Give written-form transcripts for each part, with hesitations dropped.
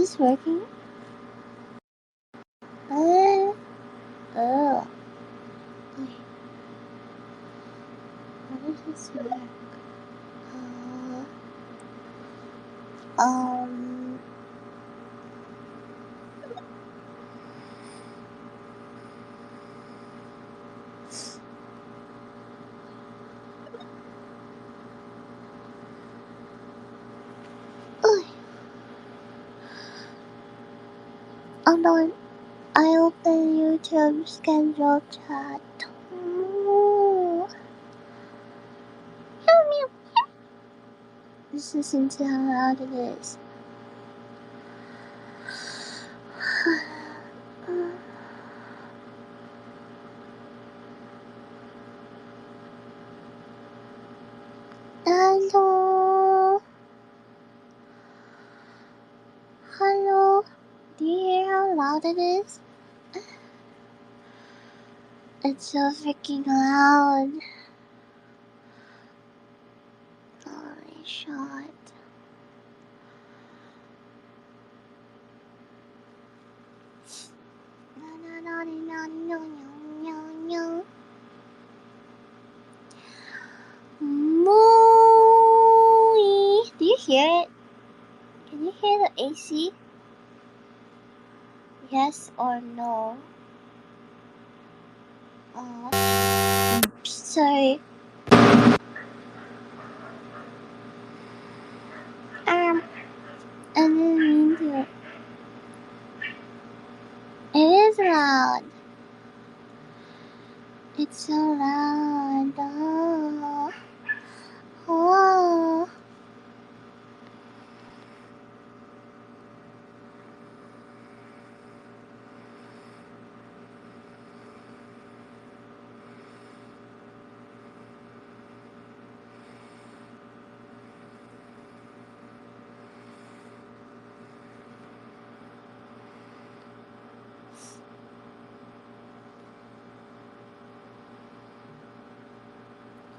this working? Oh. Wait. How does this work? Um. Hold on. I open YouTube schedule chat. Oh. Just listen to how loud it is. Hello. Hello. Do you hear how loud it is? It's so freaking loud. Holy shit. Muu. Do you hear it? Can you hear the AC? Yes or no? Sorry. I didn't mean to. It is loud. It's so loud. Oh.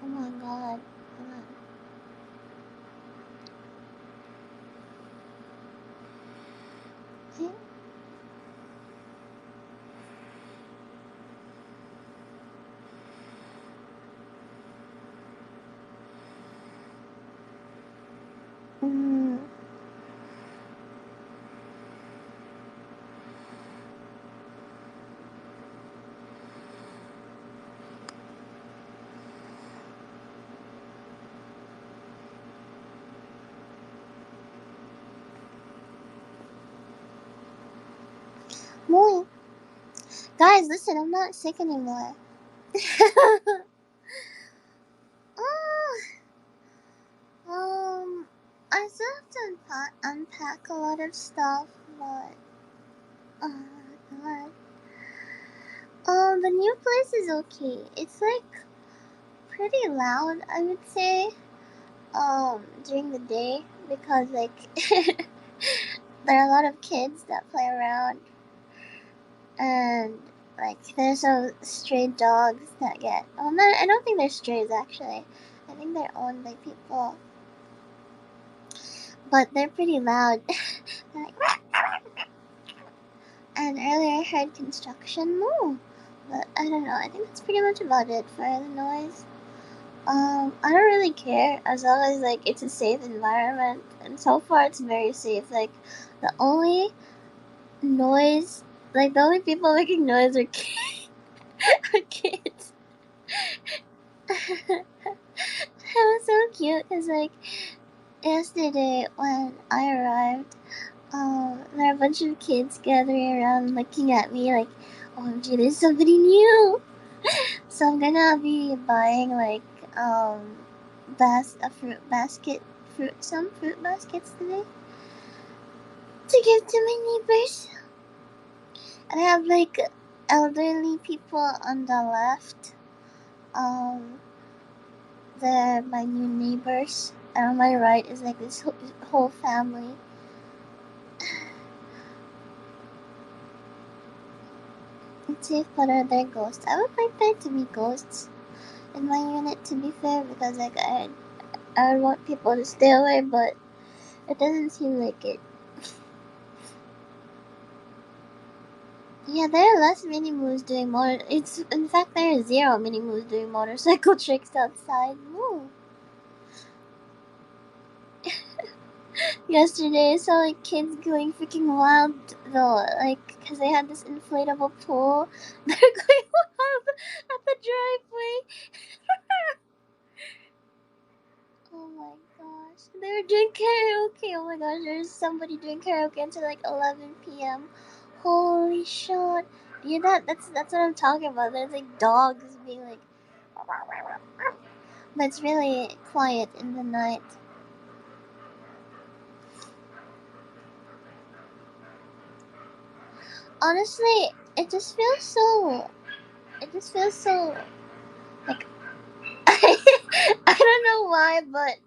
Oh my god. Hold on. Mui. Guys, listen, I'm not sick anymore. I still have to unpack a lot of stuff, but god. The new place is okay. It's like pretty loud, I would say. During the day because like there are a lot of kids that play around, and like there's some stray dogs that get. Oh no, I don't think they're strays actually. I think they're owned by people, but they're pretty loud. They're like, and earlier I heard construction move, but I don't know. I think that's pretty much about it for the noise. I don't really care as long as like it's a safe environment, and so far it's very safe. Like the only noise, like the only people making noise are kids. Are kids. It was so cute because like yesterday when I arrived, there are a bunch of kids gathering around looking at me like, OMG, there's somebody new. So I'm gonna be buying like some fruit baskets today to give to my neighbors. And I have like elderly people on the left. They're my new neighbors. And on my right is like this whole family. It's safe, but are there ghosts? I would like there to be ghosts in my unit, to be fair, because like I would want people to stay away, but it doesn't seem like it. Yeah, there are less mini moos doing motor. It's in fact there are zero mini moos doing motorcycle tricks outside. Moo. Yesterday, I saw like kids going freaking wild though, like because they had this inflatable pool. They're going wild at the driveway. Oh my gosh, they were doing karaoke. Oh my gosh, there's somebody doing karaoke until like 11 p.m. Holy shit! Yeah, that's what I'm talking about. There's like dogs being like, but it's really quiet in the night. Honestly, it just feels so. It just feels so like I don't know why, but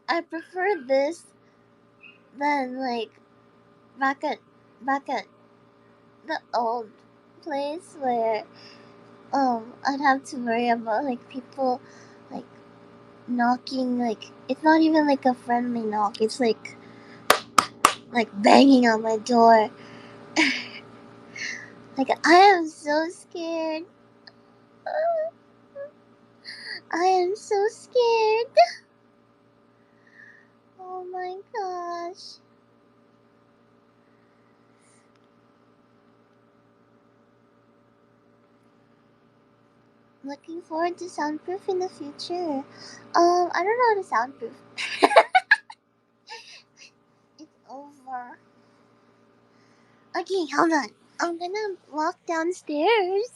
I prefer this than like back at back at the old place where I'd have to worry about like people like knocking. Like it's not even like a friendly knock, it's like banging on my door. Like I am so scared. I am so scared. Oh my gosh. Looking forward to soundproof in the future. I don't know how to soundproof. It's over. Okay, hold on. I'm gonna walk downstairs.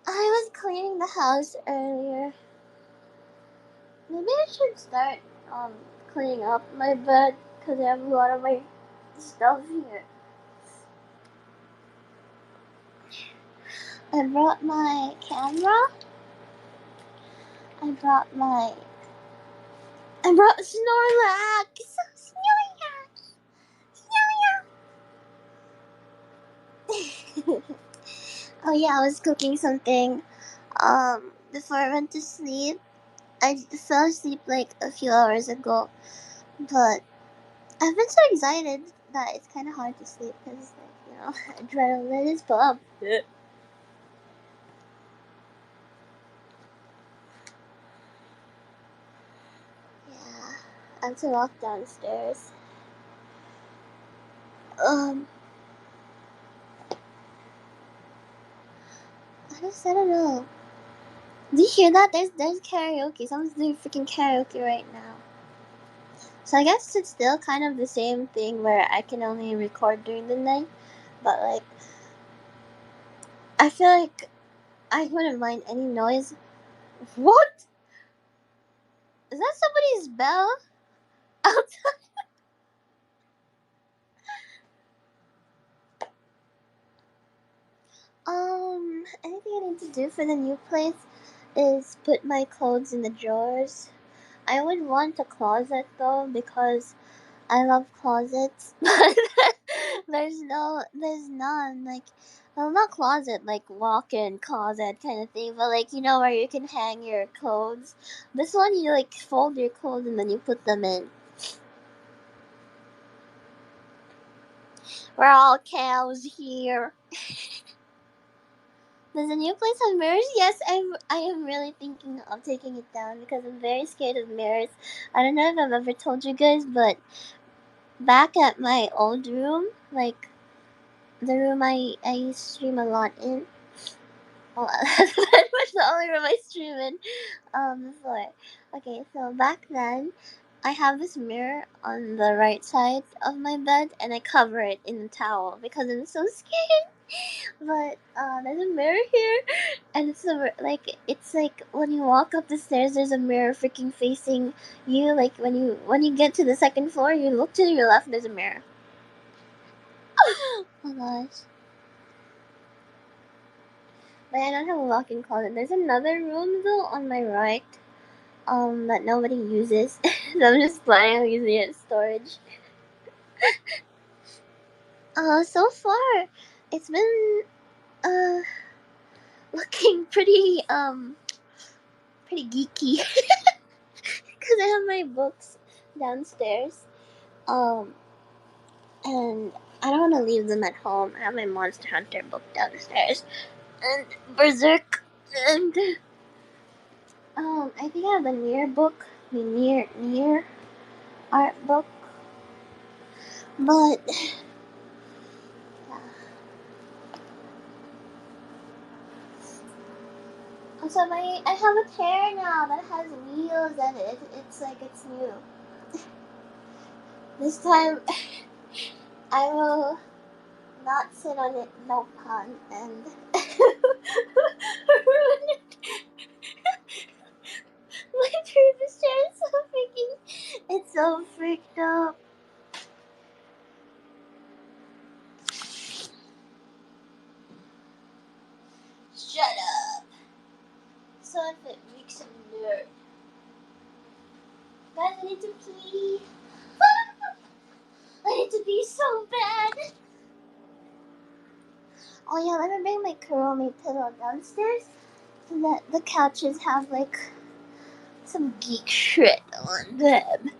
I was cleaning the house earlier. Maybe I should start cleaning up my bed because I have a lot of my stuff here. I brought my camera. I brought my. I brought Snorlax. Snorlax. Snorlax. Oh yeah, I was cooking something. Before I went to sleep, I fell asleep like a few hours ago, but I've been so excited that it's kind of hard to sleep because, adrenaline is pumped. Yeah, I have to walk downstairs. Um, I don't know. Do you hear that? There's karaoke. Someone's doing freaking karaoke right now. So I guess it's still kind of the same thing where I can only record during the night, but like I feel like I wouldn't mind any noise. What? Is that somebody's bell? Anything I need to do for the new place is put my clothes in the drawers. I would want a closet though because I love closets, but there's none. Like, well, not closet, like walk-in closet kind of thing, but like where you can hang your clothes. This one you like fold your clothes and then you put them in. We're all cows here. Does the new place have mirrors? Yes, I am really thinking of taking it down because I'm very scared of mirrors. I don't know if I've ever told you guys, but back at my old room, like the room I stream a lot in. Well, that's pretty much the only room I stream in. Before. Okay, so back then, I have this mirror on the right side of my bed, and I cover it in a towel because I'm so scared. But there's a mirror here, and it's like when you walk up the stairs, there's a mirror freaking facing you. Like when you get to the second floor, you look to your left, there's a mirror. Oh my gosh. But I don't have a walk-in closet. There's another room though on my right, that nobody uses. So I'm just planning on using it as storage. So far, it's been uh looking pretty geeky because I have my books downstairs. Um, and I don't want to leave them at home. I have my Monster Hunter book downstairs. And Berserk. And I think I have the Near book. The Near art book. But also I have a chair now that has wheels and it's like it's new. This time I will not sit on it, no pun, and ruin it. My previous chair is so freaking, it's so freaked up. Shut up. So if it makes a nerd. Guys, I need to pee. I need to pee so bad. Oh yeah, let me bring my Kuromi pillow downstairs so that the couches have like some geek shit on them.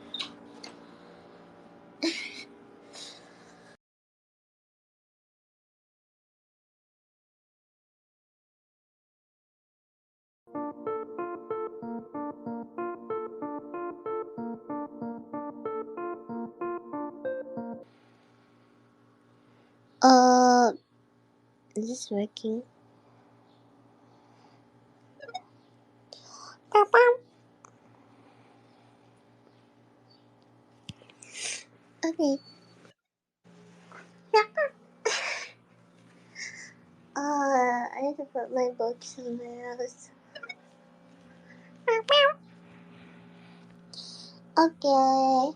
Is this working? Okay. I need to put my book somewhere else. Okay.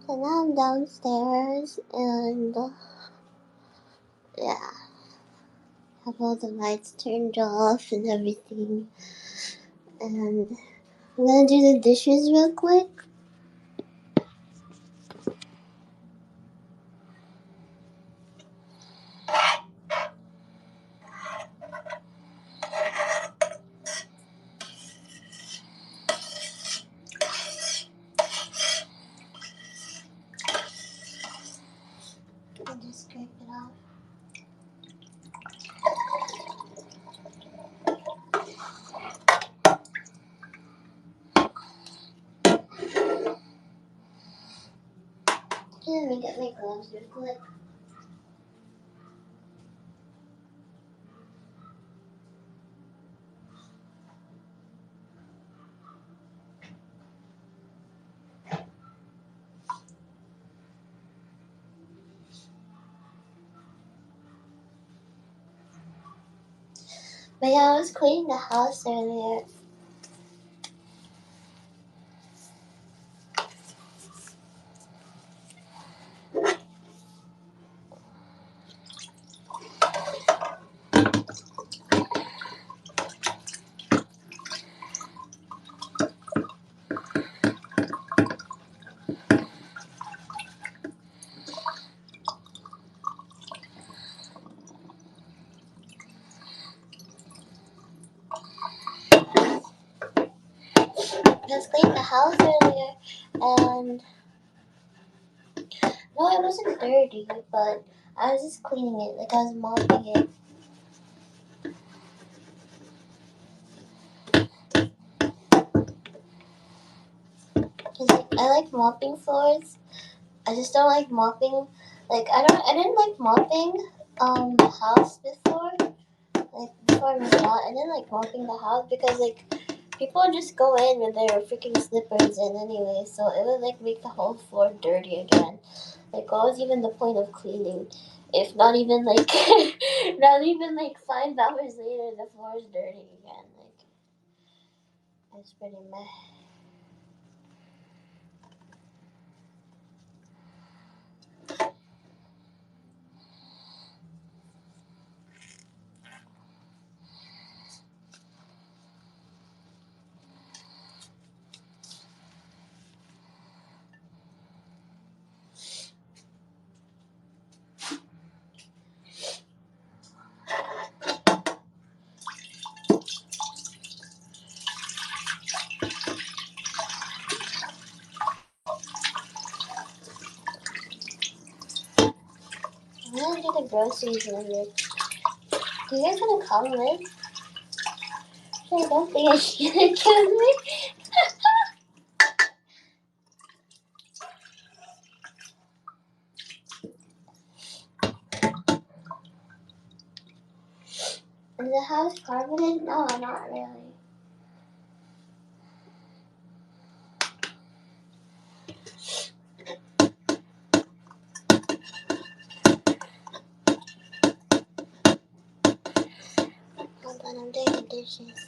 So now I'm downstairs and yeah, have all the lights turned off and everything. And I'm gonna do the dishes real quick. And just scrape it off. Let me get my gloves real quick. But yeah, I was cleaning the house earlier. I was cleaning the house earlier, and no, it wasn't dirty, but I was just cleaning it, like I was mopping it. Cause like, I like mopping floors. I just don't like mopping. Like I didn't like mopping the house before. Like before I moved out, I didn't like mopping the house because like people would just go in with their freaking slippers in anyway, so it would like make the whole floor dirty again. Like what was even the point of cleaning if not even like not even like 5 hours later the floor is dirty again. Like it's pretty meh. my groceries later. You guys gonna come with? I don't think I should kill me. Is the house carpeted? No, not really. Hold on, I'm doing the dishes.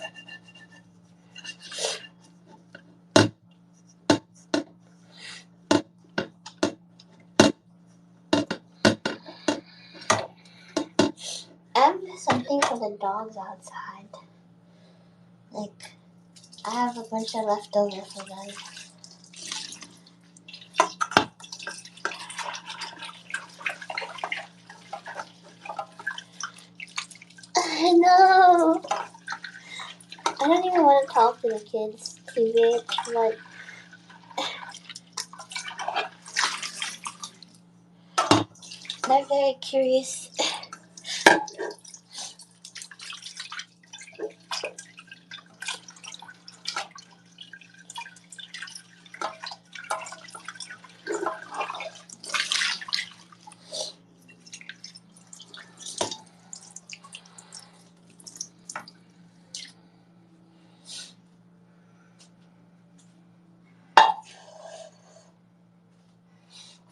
I have something for the dogs outside. Like, I have a bunch of leftover for them. No! I don't even want to talk to the kids too much, but they're very curious.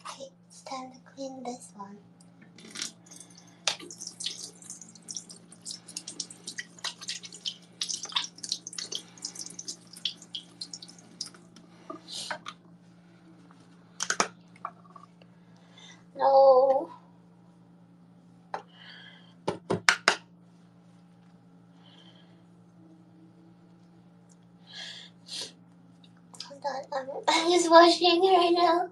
Okay, it's time to clean this one. No. Hold on, I'm just washing right now.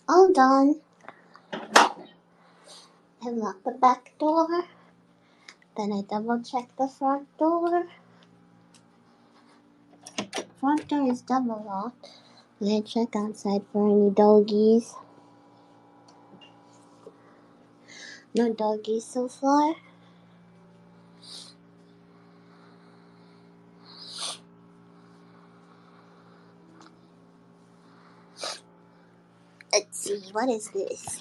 All done. I lock the back door. Then I double check the front door. Front door is double locked. Then I check outside for any doggies. No doggies so far. Let's see, what is this?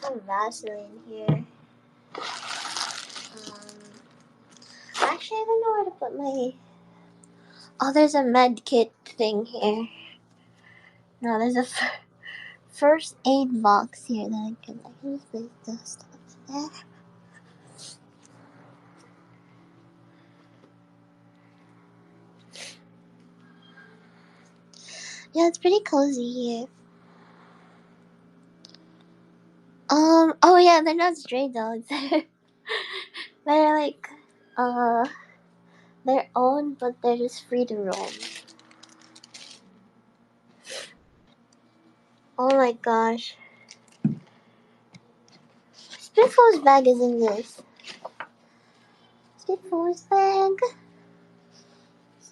Some Vaseline here. Actually, I don't know where to put my... Oh, there's a med kit thing here. No, there's a first aid box here that I can just place the stuff there. Yeah, it's pretty cozy here. Oh yeah, they're not stray dogs. They're like, they're owned, but they're just free to roam. Oh my gosh. Spitfall's bag is in this. Spitfall's bag.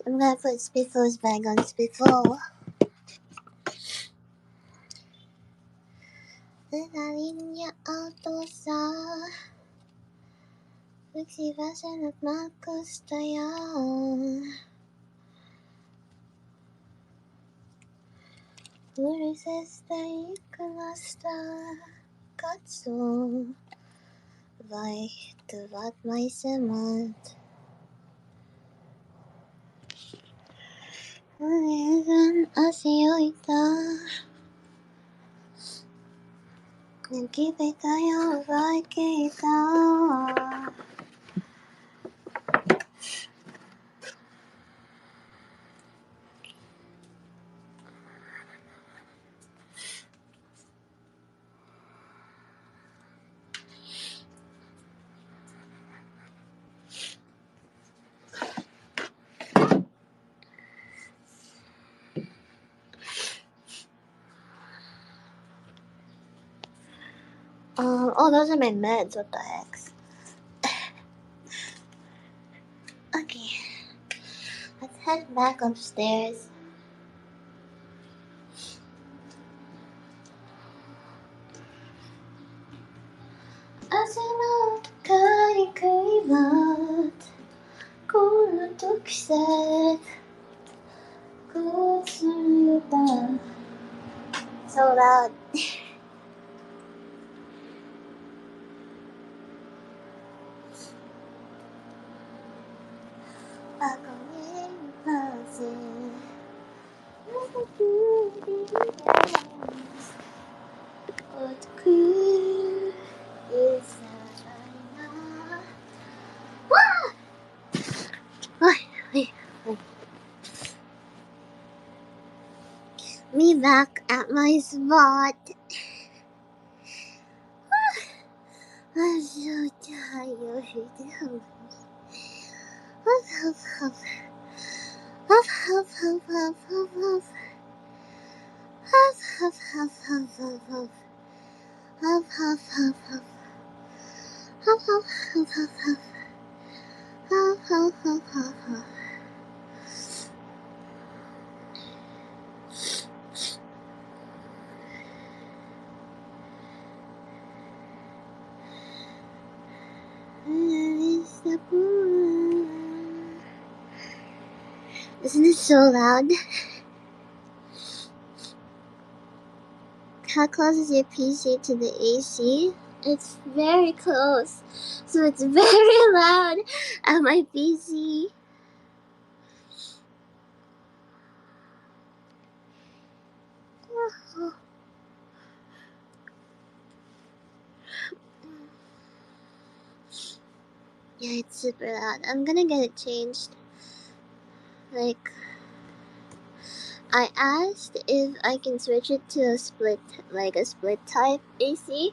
I'm gonna put Spitfall's bag on Spitfall. Linya auto sa Nagsivasan at magkustayan Urisesta ikalasta Katso weicht wat maisemat. Hagan asioita. Nagkipay tayo bakit kita. Oh, those are my meds. What the heck? Okay, let's head back upstairs. Asenat karikimat, kulutukset, kutsuruta. So loud. Me back at my spot. I'm so tired. Huff, huff, huff. Huff, huff, huff, huff, huff, huff. Huff, huff, huff, huff, huff, huff. Huff, huff, huff, huff. Huff, huff, huff, huff, huff. Huff, huff, huff, huff, huff. Isn't it so loud? How close is your PC to the AC? It's very close, so it's very loud at my PC. Yeah, it's super loud. I'm gonna get it changed. Like, I asked if I can switch it to a split type AC,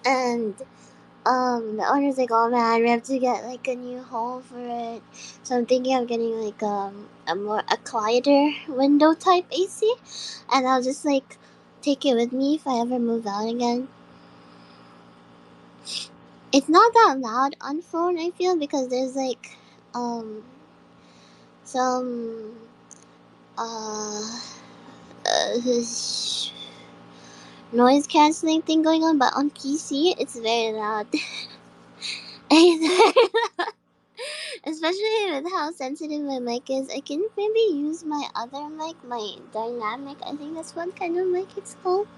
and the owner's like, oh man, we have to get like a new hole for it. So I'm thinking of getting like a quieter window type AC, and I'll just like take it with me if I ever move out again. It's not that loud on phone, I feel, because there's like some noise cancelling thing going on, but on PC it's very loud. Especially with how sensitive my mic is. I can maybe use my other mic, my dynamic. I think that's what kind of mic it's called.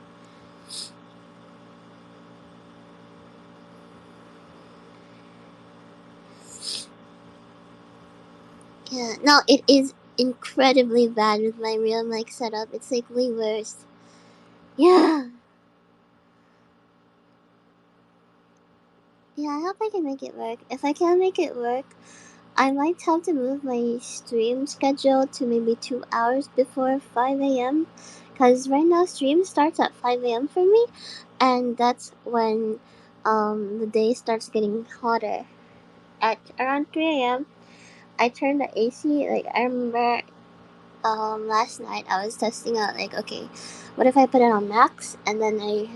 Yeah, no, it is incredibly bad with my real mic setup. It's like way worse. Yeah. Yeah, I hope I can make it work. If I can't make it work, I might have to move my stream schedule to maybe 2 hours before 5 a.m. Because right now, stream starts at 5 a.m. for me, and that's when the day starts getting hotter. At around 3 a.m., I turn the AC. Like, I remember last night I was testing out, like, okay, what if I put it on max, and then I,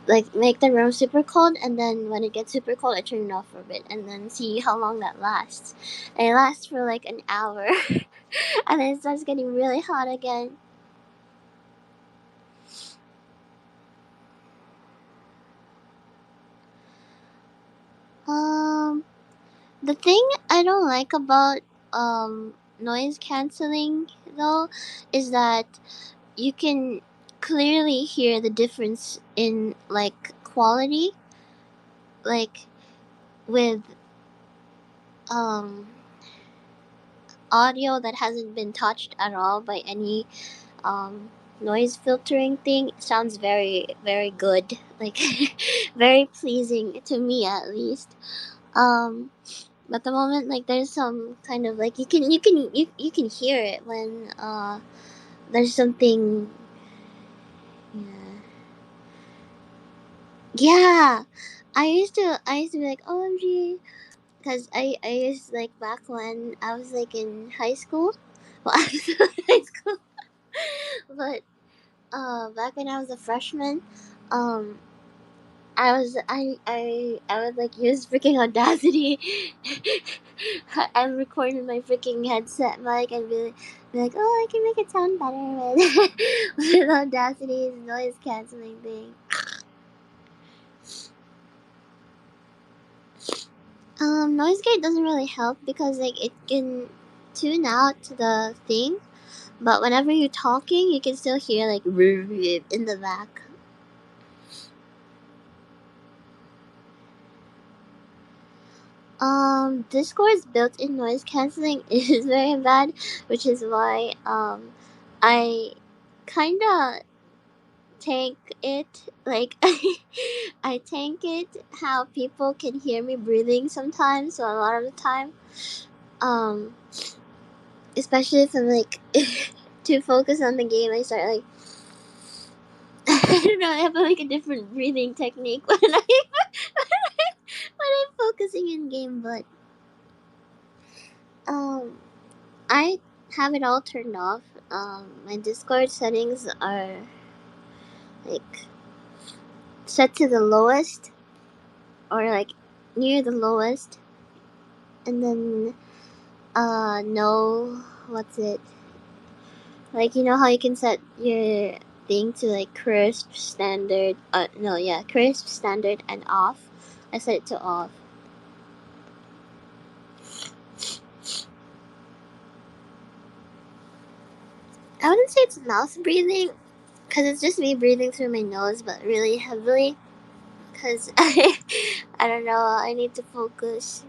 like make the room super cold, and then when it gets super cold I turn it off for a bit and then see how long that lasts. And it lasts for like an hour and then it starts getting really hot again. The thing I don't like about noise canceling though is that you can clearly hear the difference in like quality like with um audio that hasn't been touched at all by any um noise filtering thing, sounds very very good, like very pleasing to me at least. um but the moment like there's some kind of like you can hear it when there's something. Yeah. Yeah, I used to be like OMG, because I used like back when I was like in high school. Well, I was still in high school, but back when I was a freshman, um, I would like use freaking Audacity. I'm recording my freaking headset mic and be like, oh, I can make it sound better with with Audacity's noise canceling thing. Noise gate doesn't really help because like it can tune out the thing, but whenever you're talking, you can still hear like in the back. Discord's built-in noise canceling is very bad, which is why I kinda tank it. Like I tank it how people can hear me breathing sometimes. So a lot of the time, um, especially if I'm like too focused on the game, I start like I don't know. I have like a different breathing technique when I'm focusing in game, but um, I have it all turned off. My Discord settings are like set to the lowest or like near the lowest, and then no, what's it? Like you know how you can set your thing to like crisp standard. No, yeah, crisp standard and off. I set it to off. I wouldn't say it's mouth breathing, because it's just me breathing through my nose, but really heavily. Because I don't know, I need to focus.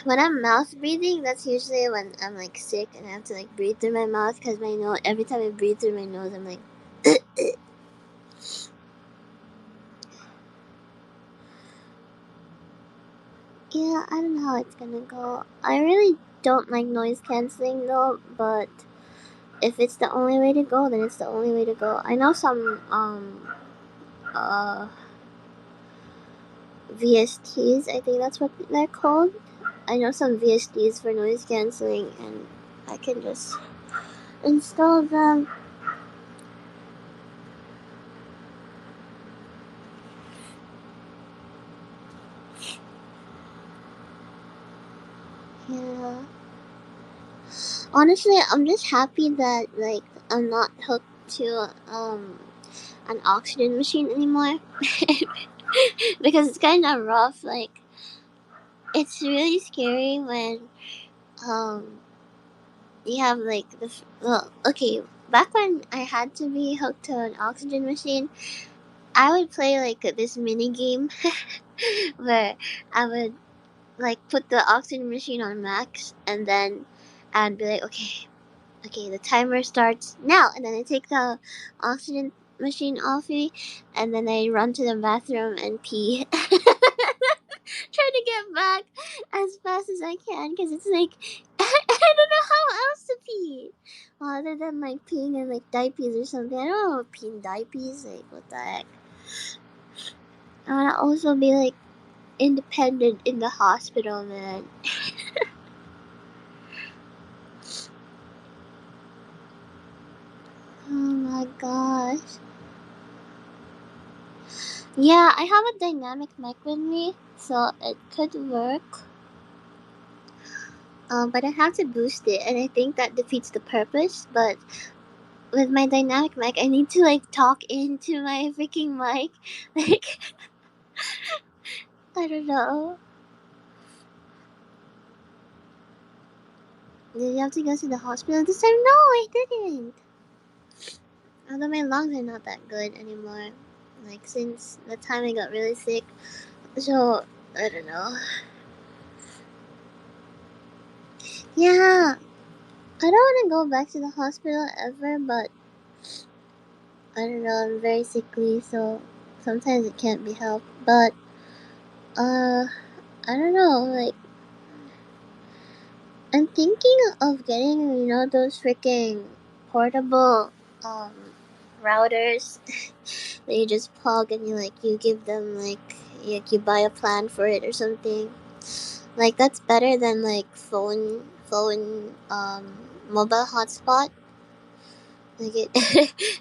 When I'm mouth breathing, that's usually when I'm like sick and I have to like breathe through my mouth, because my nose, every time I breathe through my nose, I'm like, yeah, I don't know how it's gonna go. I really don't like noise canceling though, but if it's the only way to go, then it's the only way to go. I know some uh VSTs, I think that's what they're called. I know some VSTs for noise canceling, and I can just install them. Yeah. Honestly, I'm just happy that like I'm not hooked to an oxygen machine anymore. Because it's kind of rough. Like it's really scary when um you have like well, okay, back when I had to be hooked to an oxygen machine, I would play like this mini game where I would like put the oxygen machine on max, and then I'd be like, okay, the timer starts now, and then I take the oxygen machine off me, and then I run to the bathroom and pee. Try to get back as fast as I can, because it's like I don't know how else to pee. Well, other than like peeing in like diapers or something. I don't know, pee in diapers. Like what the heck? I wanna also be like independent in the hospital, man. Oh my gosh. Yeah, I have a dynamic mic with me, so it could work. But I have to boost it, and I think that defeats the purpose. But with my dynamic mic, I need to like talk into my freaking mic. Like, I don't know. Did you have to go to the hospital this time? No, I didn't. Although my lungs are not that good anymore. like since the time I got really sick. So I don't know. Yeah, I don't want to go back to the hospital ever, but I don't know. I'm very sickly, so sometimes it can't be helped. But I don't know. Like I'm thinking of getting, those freaking portable um routers that you just plug and you give them you buy a plan for it or something. Like that's better than like phone mobile hotspot. Like it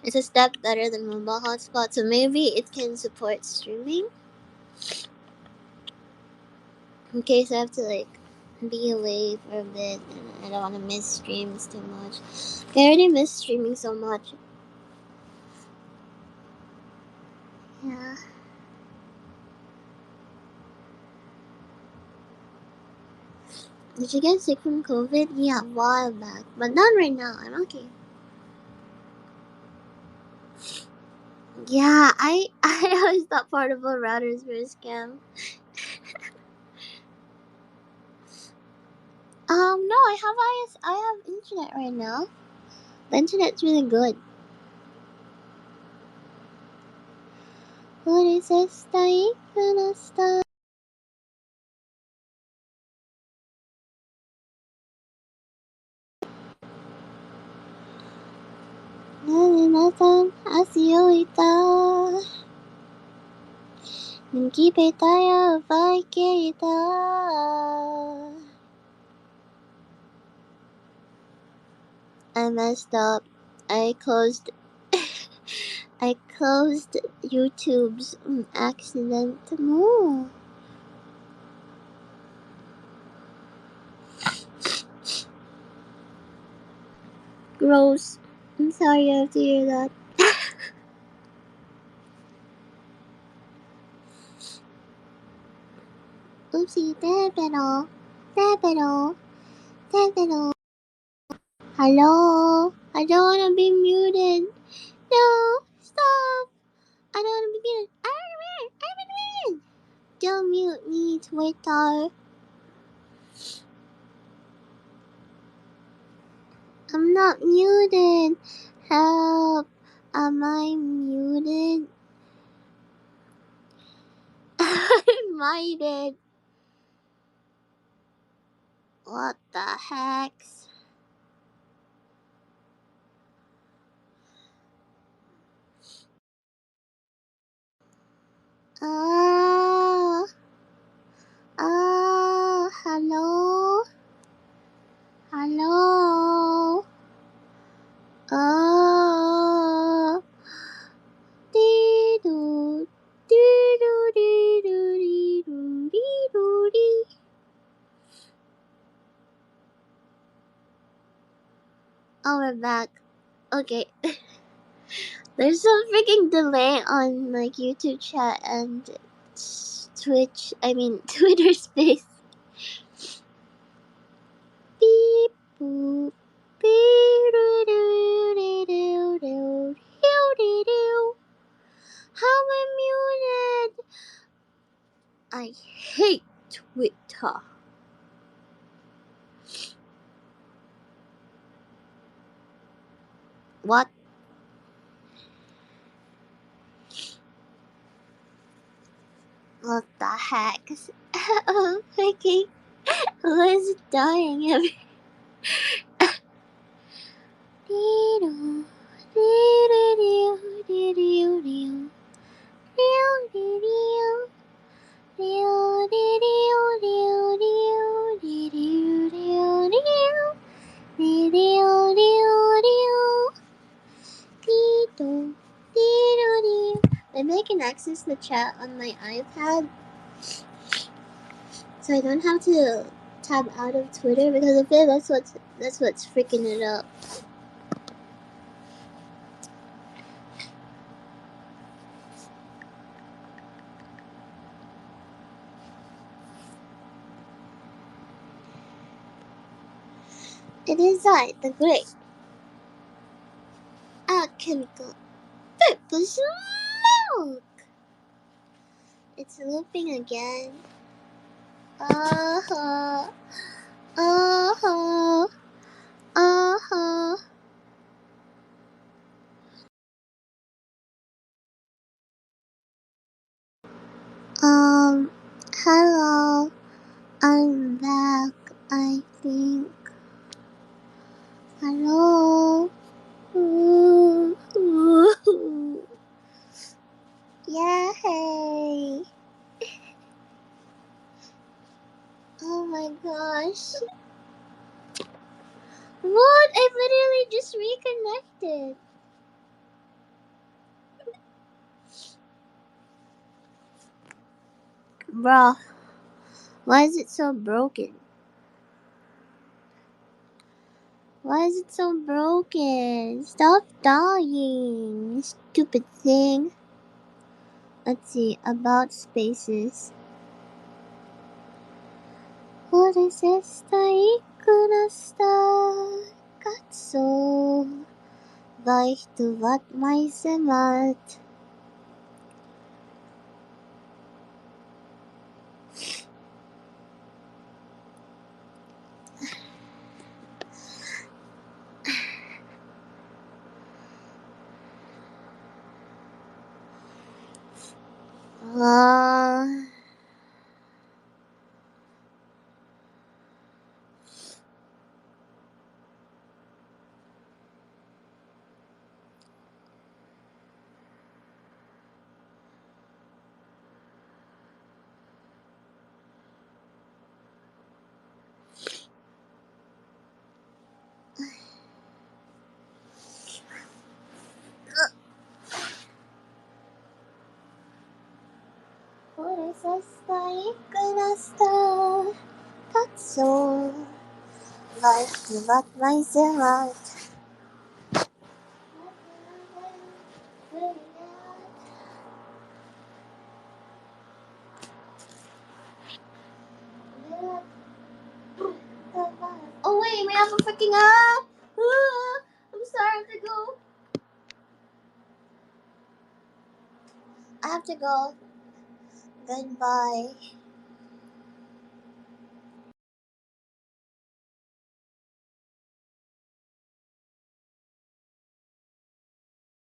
it's a step better than mobile hotspot. So maybe it can support streaming in case I have to be away for a bit and I don't want to miss streams too much. I already miss streaming so much. Yeah. Did you get sick from COVID? Yeah, a while back, but not right now. I'm okay. Yeah, I always thought portable routers were a scam. No, I have internet right now. The internet's really good. What is this? Gonna stop. Nalinasan asio ita. Nangkipe tayo vai kita. I messed up. I closed I closed YouTube's accident. Moo. Gross. I'm sorry I have to hear that. Oopsie, Tepero. Tepero. Tepero. Hello? I don't wanna be muted. No, stop. I don't wanna be muted. I don't wanna be muted. Don't mute me, Twitter. I'm not muted. Help. Am I muted? I'm muted. What the heck? Ah, hello, hello, ah, dee doo, dee doo, dee doo, dee doo, dee doo, dee. Oh, we're back. Okay. There's some freaking delay on YouTube chat and Twitch. I mean Twitter Space. Beep boop. Beep doo doo doo doo doo doo doo. How am I muted? I hate Twitter. What? What the heck? Oh, freaking. Who is dying every. Maybe I can access the chat on my iPad so I don't have to tab out of Twitter because I feel that's what's freaking it up. It is I, the great alchemical purpose Look! It's looping again. Uh-huh. Uh-huh. Uh-huh. Um, hello. I'm back, I think. Hello. Yeah, hey. Oh my gosh. What? I literally just reconnected. Bruh, why is it so broken? Why is it so broken? Stop dying, stupid thing. Let's see, about spaces. Foresta ikunasta katso weicht wat maisemat. Uh, Foresta ikunasta katso weicht wat maisemat. Oh wait, may I have a freaking up? I'm sorry, I have to go. I have to go. Goodbye.